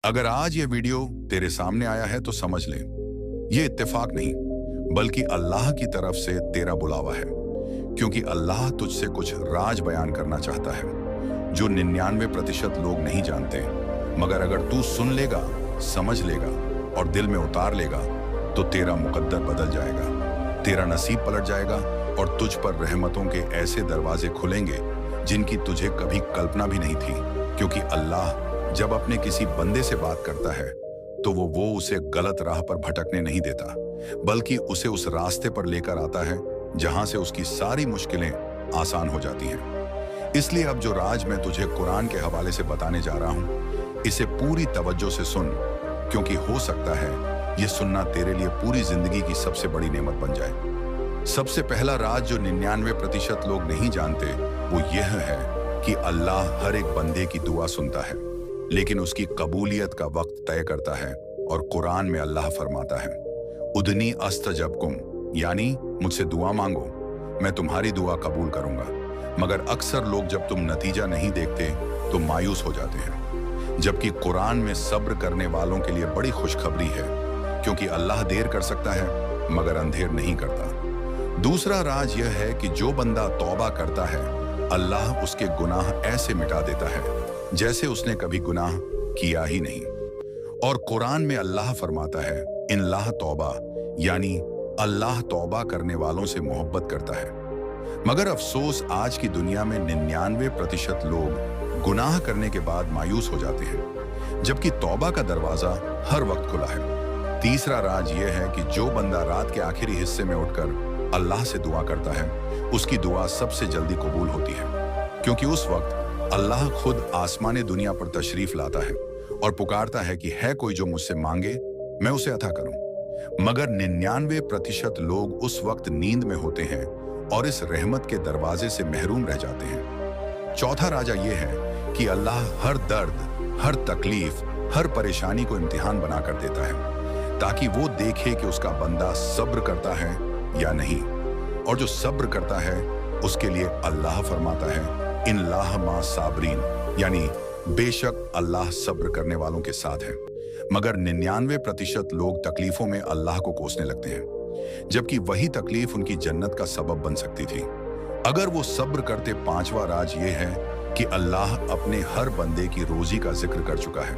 अगर आज ये वीडियो तेरे सामने आया है तो समझ ले, ये इत्तेफाक नहीं बल्कि अल्लाह की तरफ से तेरा बुलावा है। क्योंकि अल्लाह तुझसे कुछ राज बयान करना चाहता है जो 99% लोग नहीं जानते। मगर अगर तू सुन लेगा, समझ लेगा और दिल में उतार लेगा तो तेरा मुकद्दर बदल जाएगा, तेरा नसीब पलट जाएगा और तुझ पर रहमतों के ऐसे दरवाजे खुलेंगे जिनकी तुझे कभी कल्पना भी नहीं थी। क्योंकि अल्लाह जब अपने किसी बंदे से बात करता है तो वो उसे गलत राह पर भटकने नहीं देता, बल्कि उसे उस रास्ते पर लेकर आता है जहां से उसकी सारी मुश्किलें आसान हो जाती हैं। इसलिए अब जो राज मैं तुझे कुरान के हवाले से बताने जा रहा हूं, इसे पूरी तवज्जो से सुन, क्योंकि हो सकता है ये सुनना तेरे लिए पूरी जिंदगी की सबसे बड़ी नेमत बन जाए। सबसे पहला राज जो 99% लोग नहीं जानते वो यह है कि अल्लाह हर एक बंदे की दुआ सुनता है, लेकिन उसकी कबूलियत का वक्त तय करता है। और कुरान में अल्लाह फरमाता है, उदनी अस्तजबकुम, यानी मुझसे दुआ मांगो, मैं तुम्हारी दुआ कबूल करूंगा। मगर अक्सर लोग जब तुम नतीजा नहीं देखते तो मायूस हो जाते हैं, जबकि कुरान में सब्र करने वालों के लिए बड़ी खुशखबरी है, क्योंकि अल्लाह देर कर सकता है मगर अंधेर नहीं करता। दूसरा राज यह है कि जो बंदा तौबा करता है, अल्लाह उसके गुनाह ऐसे मिटा देता है जैसे उसने कभी गुनाह किया ही नहीं। और कुरान में अल्लाह फरमाता है, इन्लाह तौबा, यानी अल्लाह तौबा करने वालों से मोहब्बत करता है। मगर अफसोस आज की दुनिया में 99% लोग गुनाह करने के बाद मायूस हो जाते हैं, जबकि तौबा का दरवाजा हर वक्त खुला है। तीसरा राज यह है कि जो बंदा रात के आखिरी हिस्से में उठकर अल्लाह से दुआ करता है, उसकी दुआ सबसे जल्दी कबूल होती है, क्योंकि उस वक्त अल्लाह खुद आसमानी दुनिया पर तशरीफ लाता है और पुकारता है कि है कोई जो मुझसे मांगे, मैं उसे अता करूं। मगर 99% लोग उस वक्त नींद में होते हैं और इस रहमत के दरवाजे से महरूम रह जाते हैं। चौथा राजा यह है कि अल्लाह हर दर्द, हर तकलीफ, हर परेशानी को इम्तिहान बनाकर देता है, ताकि वो देखे कि उसका बंदा सब्र करता है या नहीं। और जो सब्र करता है उसके लिए अल्लाह फरमाता है, इन्लाह मा साबरीन, यानी बेशक अल्लाह सब्र करने वालों के साथ है। मगर 99% लोग तकलीफों में अल्लाह को कोसने लगते हैं, जबकि वही तकलीफ उनकी जन्नत का सबब बन सकती थी अगर वो सब्र करते। पांचवा राज ये है कि अल्लाह अपने हर बंदे की रोजी का जिक्र कर चुका है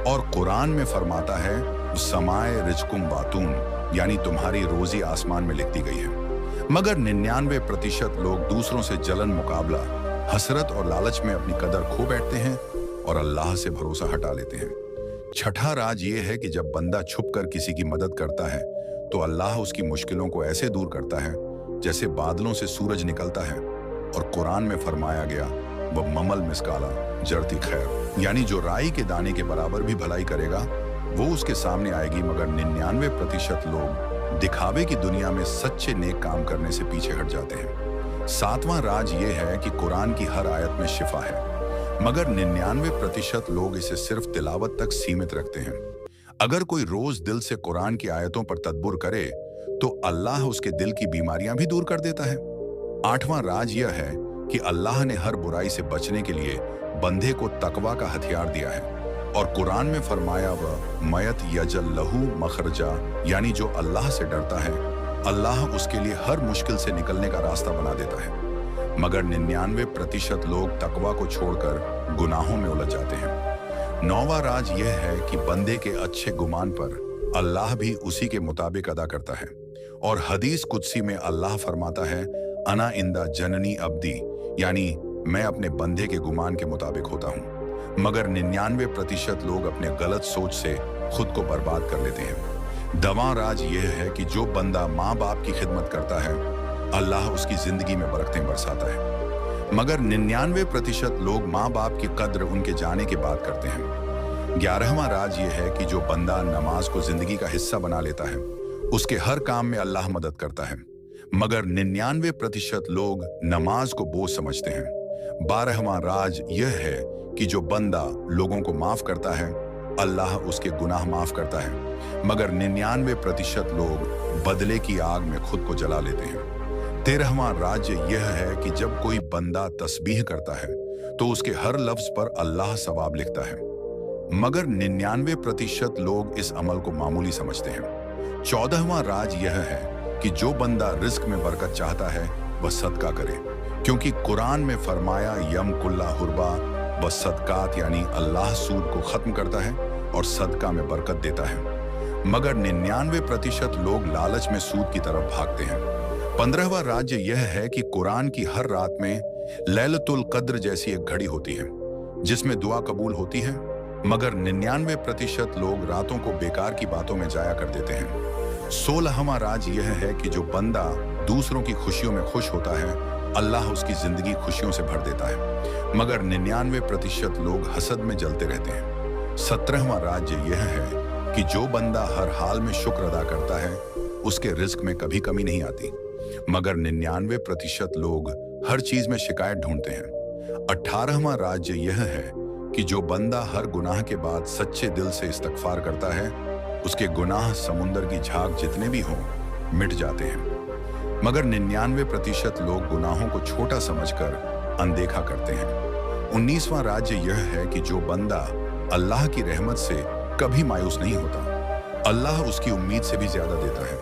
और कुरान में फरमाता है, समाए रिजकुम बातून, यानी तुम्हारी रोजी आसमान में लिख दी गई है। मगर 99% लोग दूसरों से जलन, मुकाबला, हसरत और लालच में अपनी कदर खो बैठते हैं और अल्लाह से भरोसा हटा लेते हैं। छठा राज ये है कि जब बंदा छुपकर किसी की मदद करता है तो अल्लाह उसकी मुश्किलों को ऐसे दूर करता है जैसे बादलों से सूरज निकलता है। और कुरान में फरमाया गया, वह ममल मिसकाला जरती खैर, यानी जो राई के दाने के बराबर भी भलाई करेगा वो उसके सामने आएगी। मगर 99% लोग दिखावे की दुनिया में सच्चे नेक काम करने से पीछे हट जाते हैं। सातवां राज ये है कि कुरान की हर आयत में शिफा है, मगर 99% लोग इसे सिर्फ तिलावत तक सीमित रखते हैं। अगर कोई रोज दिल से कुरान की आयतों पर तदब्बुर करे तो अल्लाह उसके दिल की बीमारियां भी दूर कर देता है। आठवां राज यह है कि अल्लाह ने हर बुराई से बचने के लिए बंदे को तकवा का हथियार दिया है और कुरान में फरमाया, वह मयत यजल लहू मखरजा, यानी जो अल्लाह से डरता है अल्लाह उसके लिए हर मुश्किल से निकलने का रास्ता बना देता है। मगर 99% लोग तकवा को छोड़कर गुनाहों में उलझ जाते हैं। नौवां राज यह है कि बंदे के अच्छे गुमान पर अल्लाह भी उसी के मुताबिक अदा करता है। और हदीस कुदसी में अल्लाह फरमाता है, अना इंदा जननी अब्दी, यानी मैं अपने बंदे के गुमान के मुताबिक होता हूँ। मगर 99% लोग अपने गलत सोच से खुद को बर्बाद कर लेते हैं। दवा राज यह है कि जो बंदा माँ बाप की खिदमत करता है अल्लाह उसकी जिंदगी में बरकतें बरसाता है। मगर 99% लोग माँ बाप की कद्र उनके जाने के बाद करते हैं। 11वां राज यह है कि जो बंदा नमाज को जिंदगी का हिस्सा बना लेता है उसके हर काम में अल्लाह मदद करता है। मगर 99% लोग नमाज को बोझ समझते हैं। 12वां राज यह है कि जो बंदा लोगों को माफ करता है अल्लाह उसके गुनाह माफ करता है। मगर 99% लोग बदले की आग में खुद को जला लेते हैं। 13वां राज यह है कि जब कोई बंदा तस्बीह करता है तो उसके हर लफ्ज पर अल्लाह सवाब लिखता है। मगर 99% लोग इस अमल को मामूली समझते हैं। 14वां राज यह है कि जो बंदा रिस्क में बरकत चाहता है वह सदका करे, क्योंकि कुरान में फरमाया यम कुल्ला हुरबा व सदकात, यानी अल्लाह सूद को खत्म करता है और सदका में बरकत देता है। मगर 99% लोग लालच में सूद की तरफ भागते हैं। 15वां राज्य यह है कि कुरान की हर रात में लैलतुल कद्र जैसी एक घड़ी होती है जिसमें दुआ कबूल होती है, मगर 99% लोग रातों को बेकार की बातों में जाया कर देते हैं। 16वां राज यह है कि जो बंदा दूसरों की खुशियों में खुश होता है, अल्लाह उसकी जिंदगी खुशियों से भर देता है, मगर 99% लोग हसद में जलते रहते हैं। 17वां राज्य यह है कि जो बंदा हर हाल में शुक्र अदा करता है उसके रिस्क में कभी कमी नहीं आती, मगर 99% लोग हर चीज में शिकायत ढूंढते हैं। 18वां राज्य यह है कि जो बंदा हर गुनाह के बाद सच्चे दिल से इस्तगफार करता है, उसके गुनाह समुंदर की झाग जितने भी हों मिट जाते हैं, मगर 99% लोग गुनाहों को छोटा समझकर अनदेखा करते हैं। 19वां राज्य यह है कि जो बंदा अल्लाह की रहमत से कभी मायूस नहीं होता, अल्लाह उसकी उम्मीद से भी ज्यादा देता है,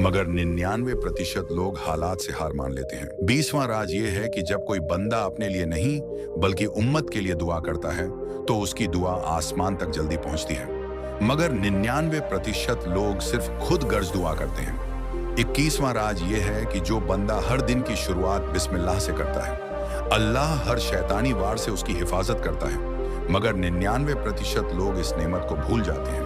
मगर 99% लोग हालात से हार मान लेते हैं। 20वां राज ये है कि जब कोई बंदा अपने लिए नहीं बल्कि उम्मत के लिए दुआ करता है तो उसकी दुआ आसमान तक जल्दी पहुंचती है, मगर 99% लोग सिर्फ खुद गर्ज दुआ करते हैं। 21वां राज ये है कि जो बंदा हर दिन की शुरुआत बिस्मिल्लाह से करता है, अल्लाह हर शैतानी वार से उसकी हिफाजत करता है, मगर 99% लोग इस नेमत को भूल जाते हैं।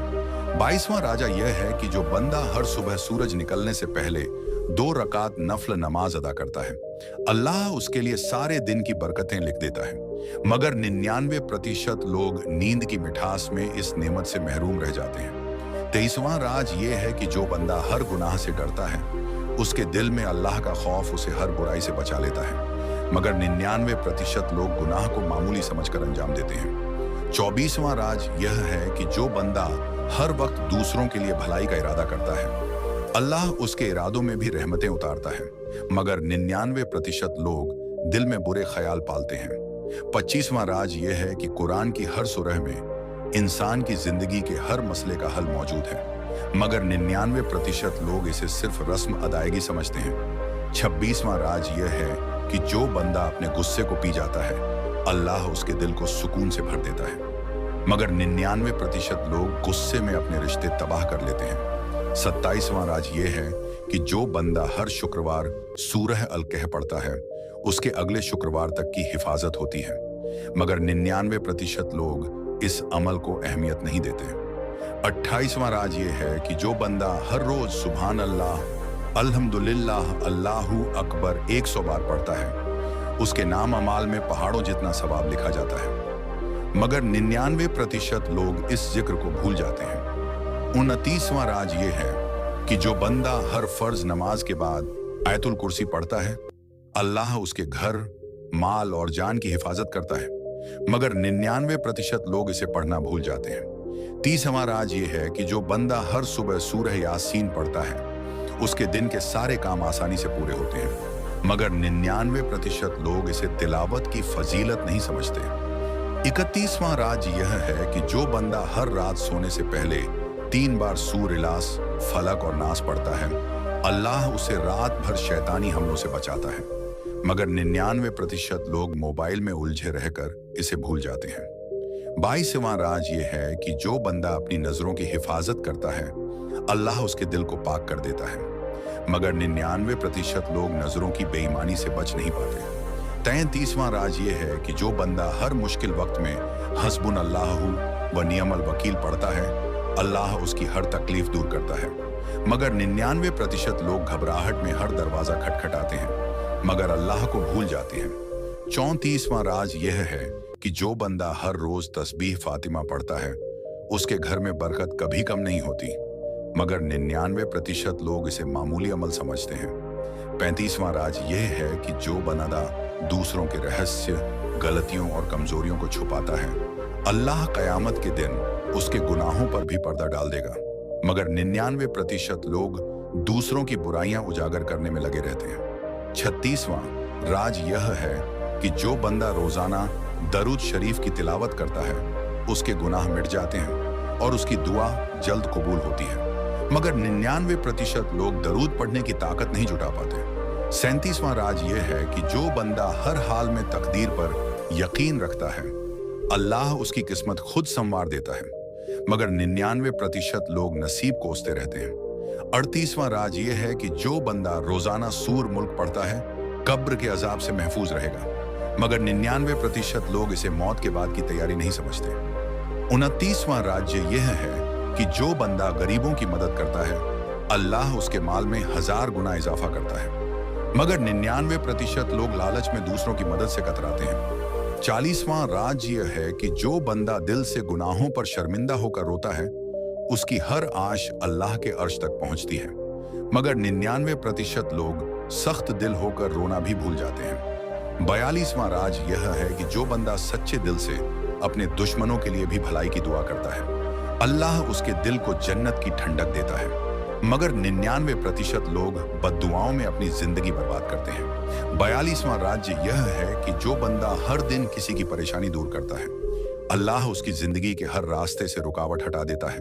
22वां राजा यह है कि जो बंदा हर सुबह सूरज निकलने से पहले 2 रकात नफल नमाज अदा करता है, अल्लाह उसके लिए सारे दिन की बरकतें लिख देता है, मगर 99% लोग नींद की मिठास में इस नेमत से महरूम रह जाते हैं। 23वां राज ये है कि जो बंदा हर गुनाह से डरता है, उसके दिल में अल्लाह का खौफ उसे हर बुराई से बचा लेता है, मगर 99% लोग गुनाह को मामूली समझकर अंजाम देते हैं। 24वां राज यह है कि जो बंदा हर वक्त दूसरों के लिए भलाई का इरादा करता है, अल्लाह उसके इरादों में भी रहमतें उतारता है, मगर 99% लोग दिल में बुरे ख्याल पालते हैं। 25वां राज यह है कि कुरान की हर सूरह में इंसान की जिंदगी के हर मसले का हल मौजूद है, मगर 99% लोग इसे सिर्फ रस्म अदायगी समझते हैं। 26वां राज यह है कि जो बंदा अपने गुस्से को पी जाता है, अल्लाह उसके दिल को सुकून से भर देता है, मगर 99% लोग गुस्से में अपने रिश्ते तबाह कर लेते हैं। 27वां राज ये है कि जो बंदा हर शुक्रवार सूरह अल-कहफ पढ़ता है, उसके अगले शुक्रवार तक की हिफाजत होती है, मगर 99% लोग इस अमल को अहमियत नहीं देते। 28वां राज ये है कि जो बंदा हर रोज सुभान अल्लाह, अल्हम्दुलिल्लाह, अल्लाहू अकबर 100 बार पढ़ता है, उसके नाम अमाल में पहाड़ों जितना सवाब लिखा जाता है, मगर 99% लोग इस जिक्र को भूल जाते हैं। 29वां राज ये है कि जो बंदा हर फर्ज नमाज के बाद आयतुल कुर्सी पढ़ता है, अल्लाह उसके घर, माल और जान की हिफाजत करता है, मगर 99% लोग इसे पढ़ना भूल जाते हैं। 30वां राज ये है कि जो बंदा हर सुबह सूरह यासीन पढ़ता है, उसके दिन के सारे काम आसानी से पूरे होते हैं, मगर 99% लोग इसे तिलावत की फजीलत नहीं समझते। 31वां राज यह है कि जो बंदा हर रात सोने से पहले 3 बार सूर इलास, फलक और नास पढ़ता है, अल्लाह उसे रात भर शैतानी हमलों से बचाता है, मगर 99% लोग मोबाइल में उलझे रहकर इसे भूल जाते हैं। 22वां राज ये है कि जो बंदा अपनी नजरों की हिफाजत करता है, अल्लाह उसके दिल को पाक कर देता है, मगर 99% लोग नजरों की बेईमानी से बच नहीं पाते। 33वां राज ये है कि जो बंदा हर मुश्किल वक्त में हस्बुन अल्लाहु व नियमल वकील पढ़ता है, अल्लाह उसकी हर तकलीफ दूर करता है, मगर 99% लोग घबराहट में हर दरवाजा खटखटाते हैं, मगर अल्लाह को भूल जाते हैं। 34वां राज यह है कि जो बंदा हर रोज तस्बीह फातिमा पढ़ता है, उसके घर में बरकत कभी कम नहीं होती, मगर 99% लोग इसे मामूली अमल समझते हैं। 35वां राज यह है कि जो बंदा दूसरों के रहस्य, गलतियों और कमजोरियों को छुपाता है, अल्लाह कयामत के दिन उसके गुनाहों पर भी पर्दा डाल देगा, मगर 99% लोग दूसरों की बुराइयां उजागर करने में लगे रहते हैं। 36वां राज यह है कि जो बंदा रोजाना दरूद शरीफ की तिलावत करता है, उसके गुनाह मिट जाते हैं और उसकी दुआ जल्द कबूल होती है। मगर 99% लोग दरूद पढ़ने की ताकत नहीं जुटा पाते। 37वां राज यह है कि जो बंदा हर हाल में तकदीर पर यकीन रखता है, अल्लाह उसकी किस्मत खुद संवार देता है। मगर 99% लोग नसीब कोसते रहते हैं। 38वां राज यह है कि जो बंदा रोजाना सूर मुल्क पढ़ता है, कब्र के अजाब से महफूज रहेगा। मगर 99% लोग इसे मौत के बाद की तैयारी नहीं समझते। 29वां राज्य यह है कि जो बंदा गरीबों की मदद करता है, अल्लाह उसके माल में 1000 गुना इजाफा करता है। मगर 99% लोग लालच में दूसरों की मदद से कतराते हैं। 40वां राज यह है कि जो बंदा दिल से गुनाहों पर शर्मिंदा होकर रोता है, उसकी हर आश अल्लाह के अर्श तक पहुंचती है। मगर 99% लोग सख्त दिल होकर रोना भी भूल जाते हैं। 42वां राज यह है कि जो बंदा सच्चे दिल से अपने दुश्मनों के लिए भी भलाई की दुआ करता है, अल्लाह उसके दिल को जन्नत की ठंडक देता है। मगर 99% लोग बद्दुआओं में अपनी जिंदगी बर्बाद करते हैं। 42वां राज्य यह है कि जो बंदा हर दिन किसी की परेशानी दूर करता है, अल्लाह उसकी जिंदगी के हर रास्ते से रुकावट हटा देता है।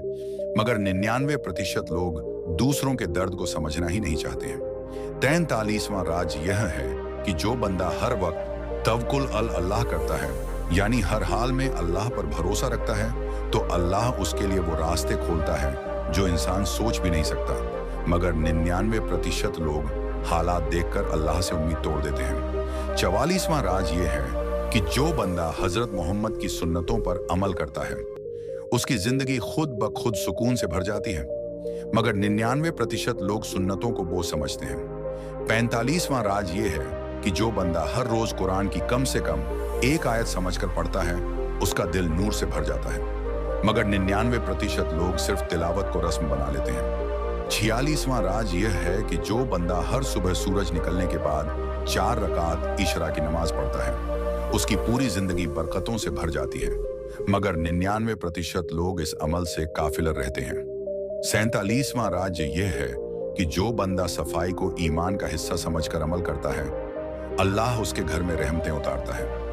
मगर 99% लोग दूसरों के दर्द को समझना ही नहीं चाहते हैं। 43वां राज यह है कि जो बंदा हर वक्त तवक्कुल अल अल्लाह करता है, यानी हर हाल में अल्लाह पर भरोसा रखता है, तो अल्लाह उसके लिए वो रास्ते खोलता है जो इंसान सोच भी नहीं सकता। मगर 99% लोग हालात देखकर अल्लाह से उम्मीद तोड़ देते हैं। 44वां राज ये है कि जो बंदा हजरत मोहम्मद की सुन्नतों पर अमल करता है, उसकी जिंदगी खुद ब खुद सुकून से भर जाती है। मगर 99% लोग सुन्नतों को बोझ समझते हैं। 45वां राज ये है कि जो बंदा हर रोज कुरान की कम से कम एक आयत समझकर पढ़ता है, उसका दिल नूर से भर जाता है। मगर 99% लोग सिर्फ तिलावत को रस्म बना लेते हैं। 46वां राज यह है कि जो बंदा हर सुबह सूरज निकलने के बाद 4 रकात इशरा की नमाज पढ़ता है, उसकी पूरी जिंदगी बरकतों से भर जाती है। मगर 99% लोग इस अमल से काफिलर रहते हैं। 47वां राज यह है कि जो बंदा सफाई को ईमान का हिस्सा समझकर अमल करता है, अल्लाह उसके घर में रहमतें उतारता है।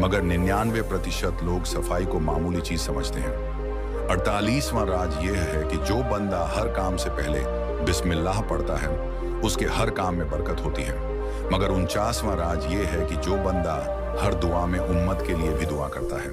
मगर 99% लोग सफाई को मामूली चीज समझते हैं। 48वां राज यह है कि जो बंदा हर काम से पहले बिस्मिल्लाह पढ़ता है, उसके हर काम में बरकत होती है। मगर 49वां राज यह है कि जो बंदा हर दुआ में उम्मत के लिए भी दुआ करता है,